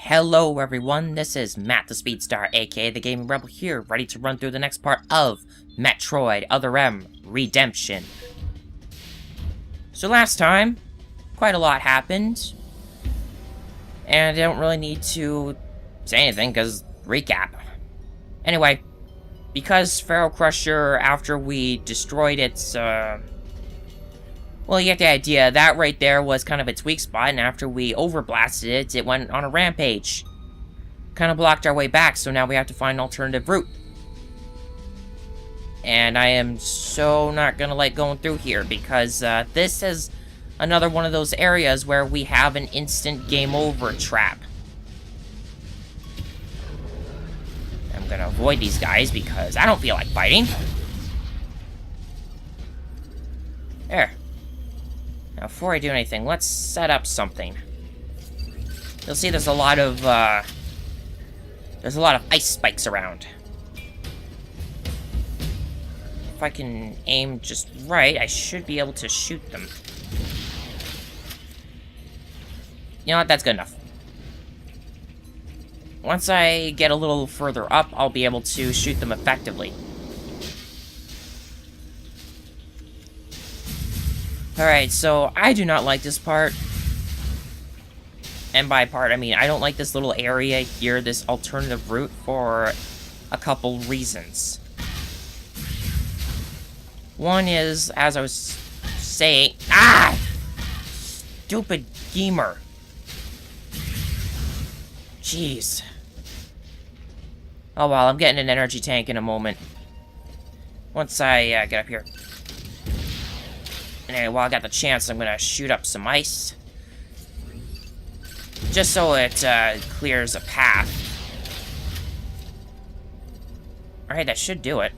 Hello everyone, this is Matt the Speedstar, aka the Gaming Rebel here, ready to run through the next part of Metroid Other M Redemption. So last time, quite a lot happened, and I don't really need to say anything, because recap. Anyway, because Pharaoh Crusher, after we destroyed its, well, you get the idea. That right there was kind of its weak spot, and after we overblasted it, it went on a rampage. Kind of blocked our way back, so now we have to find an alternative route. And I am so not gonna like going through here, because this is another one of those areas where we have an instant game over trap. I'm gonna avoid these guys, because I don't feel like fighting. There. Now, before I do anything, let's set up something. You'll see there's a lot of ice spikes around. If I can aim just right, I should be able to shoot them. You know what? That's good enough. Once I get a little further up, I'll be able to shoot them effectively. Alright, so I do not like this part. And by part, I mean I don't like this little area here, this alternative route, for a couple reasons. One is, as I was saying... Ah! Stupid gamer. Jeez. Oh well, I'm getting an energy tank in a moment. Once I get up here. Anyway, while I got the chance, I'm gonna shoot up some ice. Just so it clears a path. Alright, that should do it.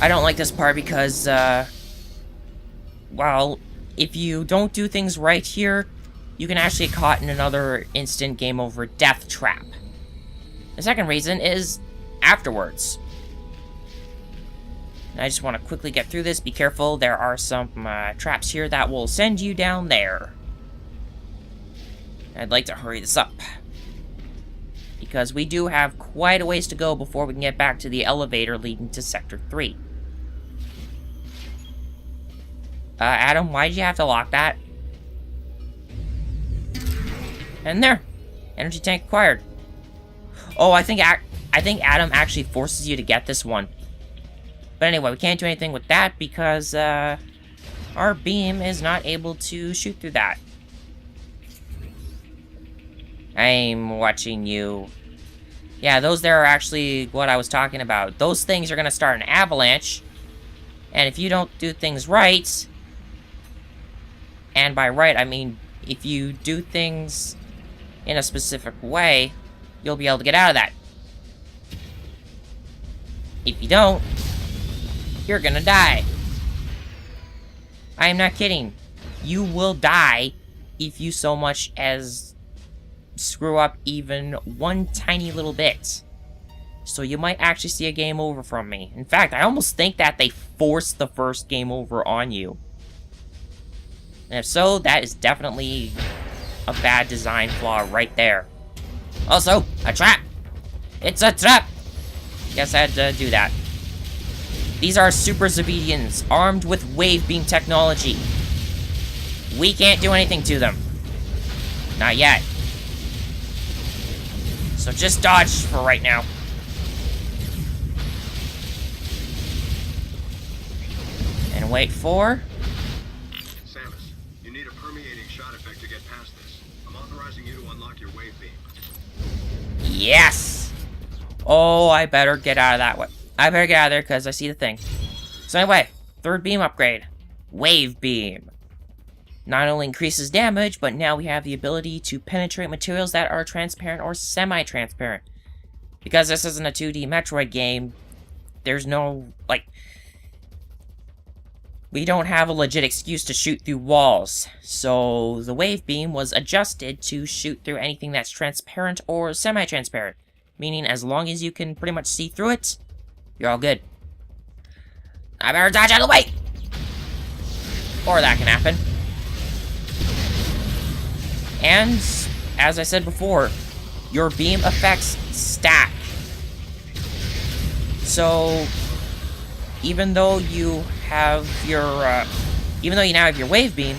I don't like this part because, well, if you don't do things right here, you can actually get caught in another instant game over death trap. The second reason is afterwards. I just want to quickly get through this. Be careful, there are some traps here that will send you down there. I'd like to hurry this up, because we do have quite a ways to go before we can get back to the elevator leading to Sector 3. Adam, why did you have to lock that? And there! Energy tank acquired. Oh, I think Adam actually forces you to get this one. But anyway, we can't do anything with that because our beam is not able to shoot through that. I'm watching you. Yeah, those there are actually what I was talking about. Those things are going to start an avalanche. And if you don't do things right, and by right, I mean if you do things in a specific way, you'll be able to get out of that. If you don't, you're gonna die. I am not kidding. You will die if you so much as screw up even one tiny little bit. So you might actually see a game over from me. In fact, I almost think that they forced the first game over on you. And if so, that is definitely a bad design flaw right there. Also, a trap! It's a trap! Guess I had to do that. These are Super Zebedians, armed with wave beam technology. We can't do anything to them. Not yet. So just dodge for right now. And wait for... Samus, you need a permeating shot effect to get past this. I'm authorizing you to unlock your wave beam. Yes! Oh, I better get out of that way. I better get out of there because I see the thing. So anyway, third beam upgrade. Wave beam. Not only increases damage, but now we have the ability to penetrate materials that are transparent or semi-transparent. Because this isn't a 2D Metroid game, there's no, like... we don't have a legit excuse to shoot through walls. So the wave beam was adjusted to shoot through anything that's transparent or semi-transparent. Meaning as long as you can pretty much see through it, you're all good. I better dodge out of the way! Or that can happen. And, as I said before, your beam effects stack. So, even though you have your, even though you now have your wave beam,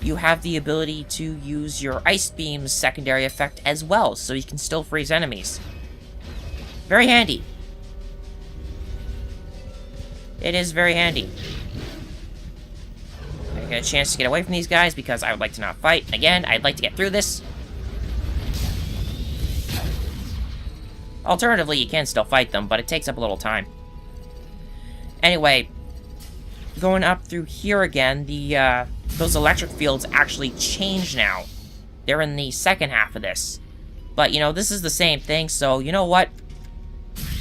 you have the ability to use your ice beam's secondary effect as well, so you can still freeze enemies. Very handy. It is very handy. I get a chance to get away from these guys because I would like to not fight. Again, I'd like to get through this. Alternatively, you can still fight them, but it takes up a little time. Anyway, going up through here again, those electric fields actually change now. They're in the second half of this. But, you know, this is the same thing, so you know what?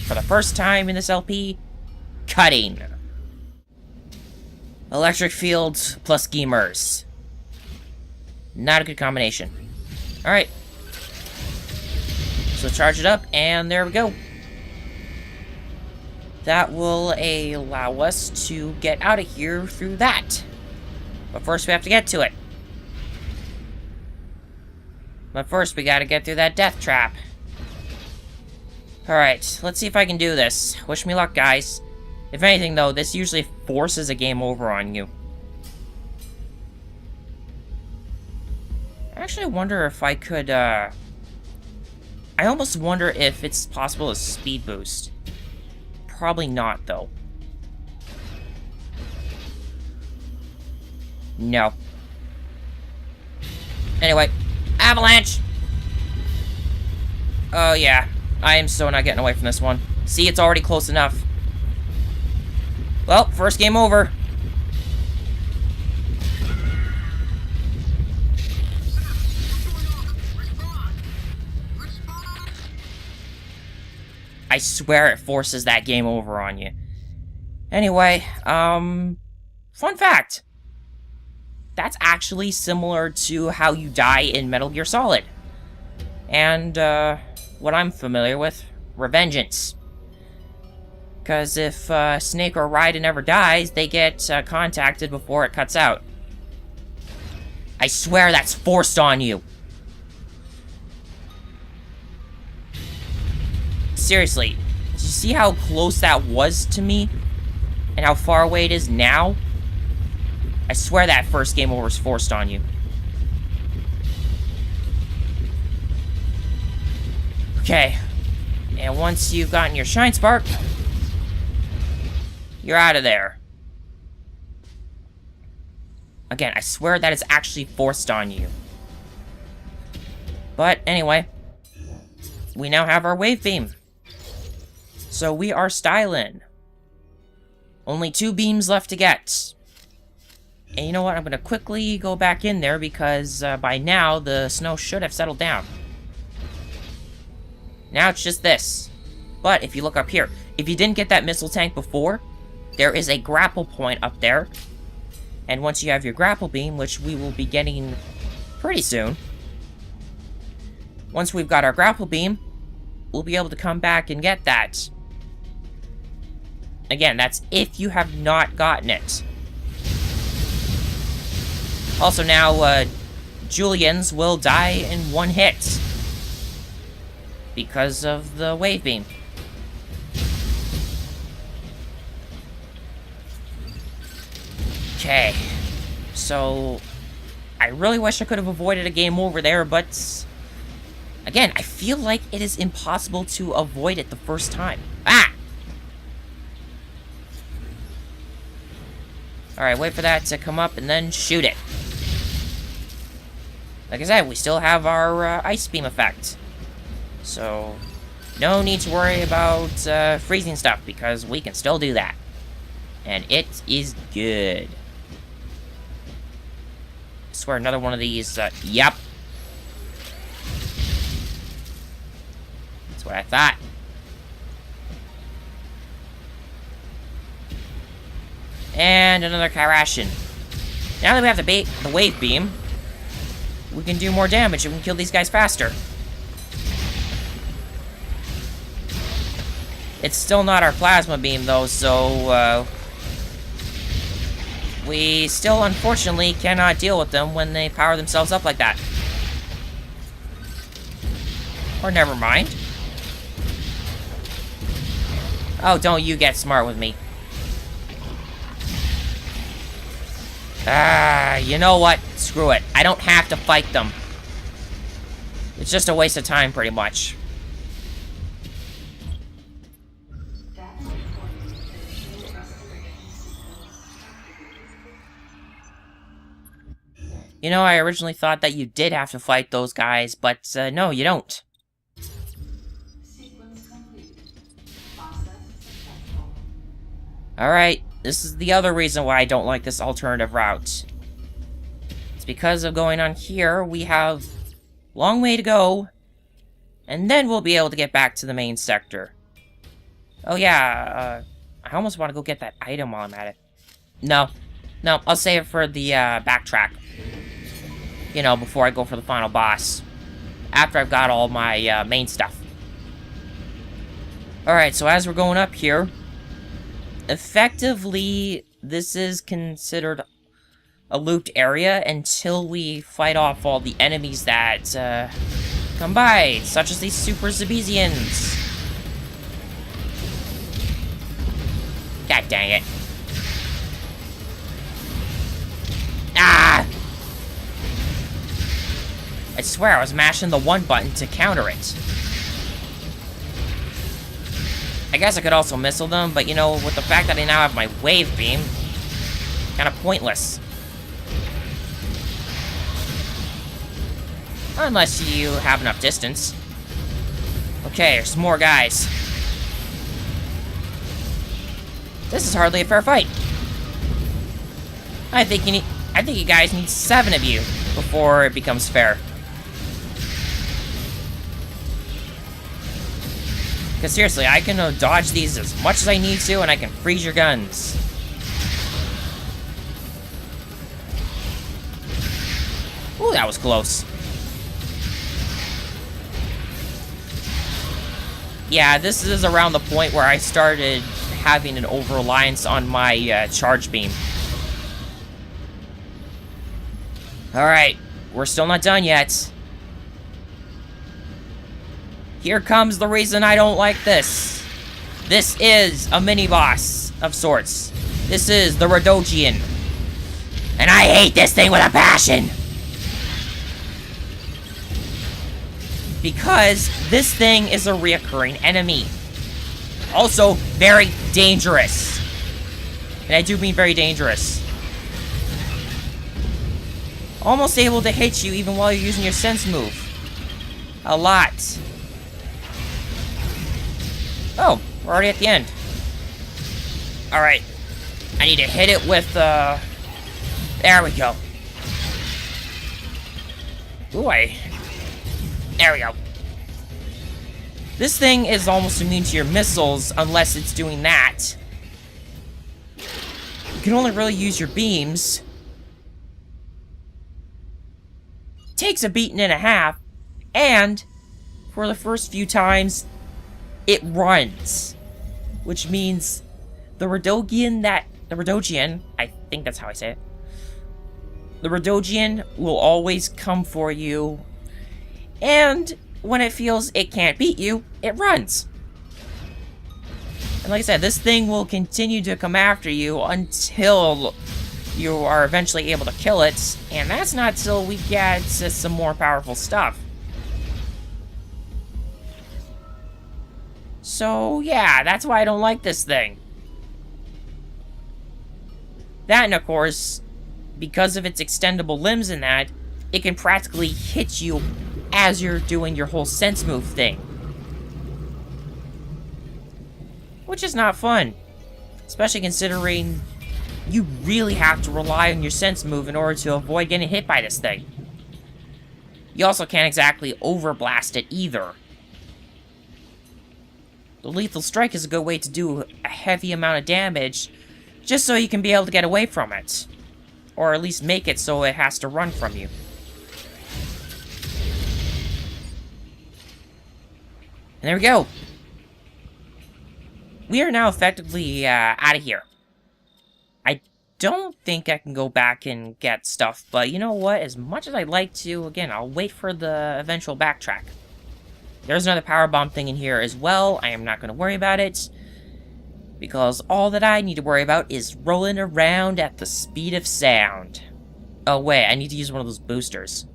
For the first time in this LP, cutting. Electric fields plus gamers. Not a good combination. Alright. So charge it up, and there we go. That will allow us to get out of here through that. But first we have to get to it. But first we gotta get through that death trap. Alright, let's see if I can do this. Wish me luck, guys. If anything, though, this usually forces a game over on you. I actually wonder if I could, I almost wonder if it's possible to speed boost. Probably not, though. No. Anyway, avalanche! Oh, yeah. I am so not getting away from this one. See, it's already close enough. Well, first game over. I swear it forces that game over on you. Anyway, fun fact. That's actually similar to how you die in Metal Gear Solid. And, what I'm familiar with, Revengeance. Because if Snake or Raiden ever dies, they get contacted before it cuts out. I swear that's forced on you. Seriously, did you see how close that was to me? And how far away it is now? I swear that first game over is forced on you. Okay. And once you've gotten your Shine Spark, you're out of there. Again, I swear that is actually forced on you. But anyway, we now have our wave beam. So we are styling. Only 2 beams left to get. And you know what? I'm going to quickly go back in there because by now the snow should have settled down. Now it's just this. But if you look up here, if you didn't get that missile tank before, there is a grapple point up there. And once you have your grapple beam, which we will be getting pretty soon, once we've got our grapple beam, we'll be able to come back and get that. Again, that's if you have not gotten it. Also now, Julians will die in 1 hit. Because of the wave beam. Okay. So, I really wish I could have avoided a game over there, but again, I feel like it is impossible to avoid it the first time. Ah! Alright, wait for that to come up and then shoot it. Like I said, we still have our ice beam effect. So, no need to worry about freezing stuff, because we can still do that. And it is good. I swear another one of these, yep. That's what I thought. And another Kairashin. Now that we have the wave beam, we can do more damage and we can kill these guys faster. It's still not our plasma beam, though, so, we still, unfortunately, cannot deal with them when they power themselves up like that. Or never mind. Oh, don't you get smart with me. You know what? Screw it. I don't have to fight them. It's just a waste of time, pretty much. You know, I originally thought that you did have to fight those guys, but no, you don't. Alright, this is the other reason why I don't like this alternative route. It's because of going on here, we have a long way to go, and then we'll be able to get back to the main sector. Oh yeah, I almost want to go get that item while I'm at it. No, I'll save it for the backtrack. You know, before I go for the final boss. After I've got all my main stuff. Alright, so as we're going up here, effectively, this is considered a looped area until we fight off all the enemies that come by, such as these Super Zabezians. God dang it. Ah! I swear I was mashing the 1 button to counter it. I guess I could also missile them, but you know, with the fact that I now have my wave beam, kind of pointless. Unless you have enough distance. Okay, there's more guys. This is hardly a fair fight. I think you guys need 7 of you before it becomes fair. Because seriously, I can dodge these as much as I need to, and I can freeze your guns. Ooh, that was close. Yeah, this is around the point where I started having an over-reliance on my charge beam. Alright, we're still not done yet. Here comes the reason I don't like this. This is a mini-boss of sorts. This is the Radogian. And I hate this thing with a passion! Because this thing is a reoccurring enemy. Also, very dangerous. And I do mean very dangerous. Almost able to hit you even while you're using your sense move. A lot. Oh, we're already at the end. Alright. I need to hit it with, there we go. Ooh, there we go. This thing is almost immune to your missiles unless it's doing that. You can only really use your beams. Takes a beating and a half, and for the first few times, it runs. Which means the Radogian, I think that's how I say it. The Radogian will always come for you, and when it feels it can't beat you, it runs. And like I said, this thing will continue to come after you until you are eventually able to kill it, and that's not till we get some more powerful stuff. So, yeah, that's why I don't like this thing. That, and of course, because of its extendable limbs and that, it can practically hit you as you're doing your whole sense move thing. Which is not fun. Especially considering you really have to rely on your sense move in order to avoid getting hit by this thing. You also can't exactly overblast it either. The lethal strike is a good way to do a heavy amount of damage, just so you can be able to get away from it. Or at least make it so it has to run from you. And there we go. We are now effectively out of here. I don't think I can go back and get stuff, but you know what? As much as I'd like to, again, I'll wait for the eventual backtrack. There's another power bomb thing in here as well. I am not going to worry about it, because all that I need to worry about is rolling around at the speed of sound. Oh wait, I need to use one of those boosters.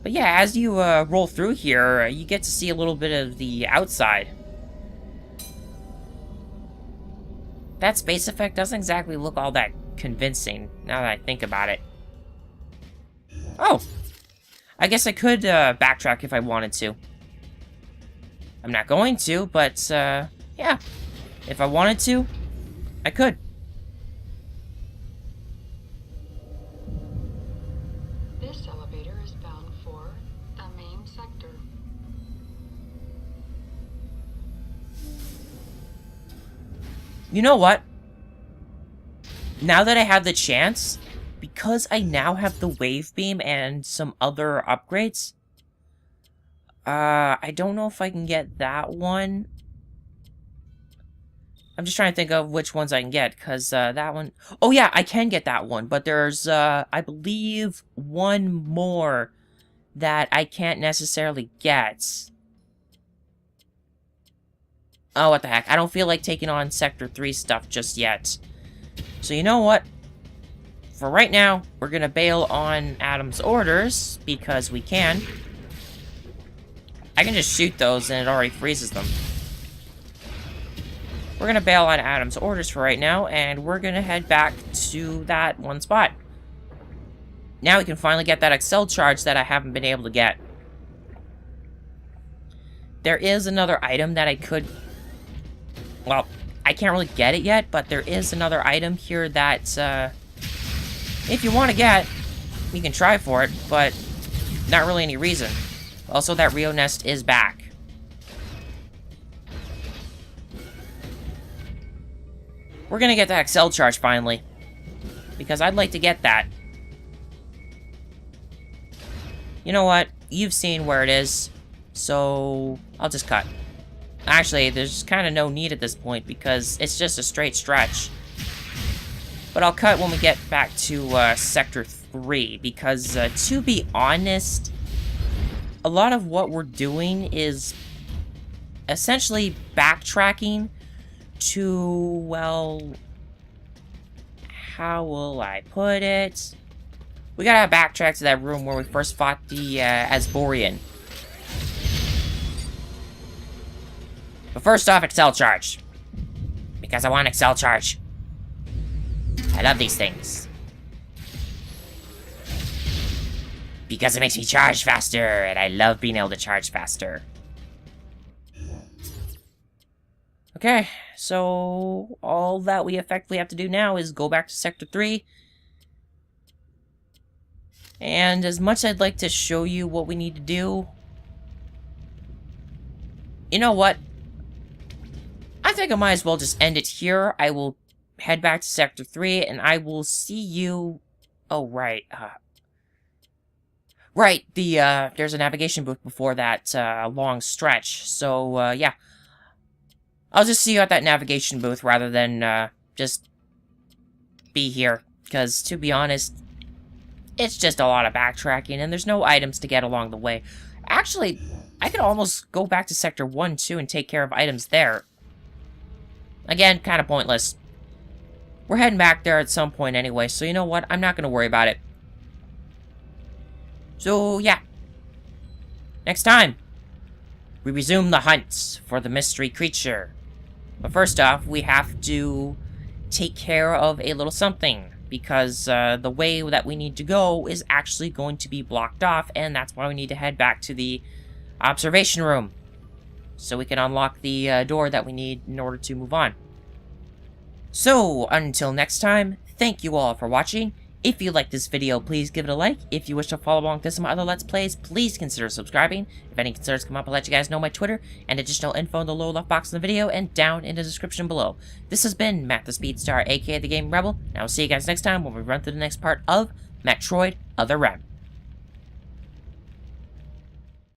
But yeah, as you roll through here, you get to see a little bit of the outside. That space effect doesn't exactly look all that convincing, now that I think about it. Oh! I guess I could backtrack if I wanted to. I'm not going to, but yeah. If I wanted to, I could. This elevator is bound for the main sector. You know what? Now that I have the chance, because I now have the wave beam and some other upgrades, I don't know if I can get that one. I'm just trying to think of which ones I can get, because that one... Oh yeah, I can get that one, but there's, I believe, one more that I can't necessarily get. Oh, what the heck. I don't feel like taking on Sector 3 stuff just yet. So you know what? For right now, we're gonna bail on Adam's orders, because we can. I can just shoot those and it already freezes them. We're gonna bail on Adam's orders for right now, and we're gonna head back to that one spot. Now we can finally get that Excel charge that I haven't been able to get. There is another item that I could... Well, I can't really get it yet, but there is another item here that, if you want to get, you can try for it, but not really any reason. Also, that Rio nest is back. We're gonna get that Excel charge finally, because I'd like to get that. You know what? You've seen where it is, so I'll just cut. Actually, there's kind of no need at this point, because it's just a straight stretch. But I'll cut when we get back to Sector 3, because to be honest, a lot of what we're doing is essentially backtracking to, well, how will I put it? We gotta backtrack to that room where we first fought the Asborian. But first off, Excel charge. Because I want Excel charge. I love these things. Because it makes me charge faster, and I love being able to charge faster. Okay, so all that we effectively have to do now is go back to Sector 3. And as much as I'd like to show you what we need to do, you know what? I think I might as well just end it here. I will head back to Sector 3, and I will see you... Oh, right. Right, there's a navigation booth before that long stretch. So, yeah. I'll just see you at that navigation booth rather than just be here. Because, to be honest, it's just a lot of backtracking, and there's no items to get along the way. Actually, I could almost go back to Sector 1, too, and take care of items there. Again, kind of pointless. We're heading back there at some point anyway, so you know what? I'm not going to worry about it. So, yeah. Next time, we resume the hunt for the mystery creature. But first off, we have to take care of a little something, because the way that we need to go is actually going to be blocked off, and that's why we need to head back to the observation room, so we can unlock the door that we need in order to move on. So, until next time, thank you all for watching. If you like this video, please give it a like. If you wish to follow along with this and my other Let's Plays, please consider subscribing. If any concerns come up, I'll let you guys know my Twitter and additional info in the lower left box of the video and down in the description below. This has been Matt the Speedstar, aka the Game Rebel, and I will see you guys next time when we run through the next part of Metroid Other Realm.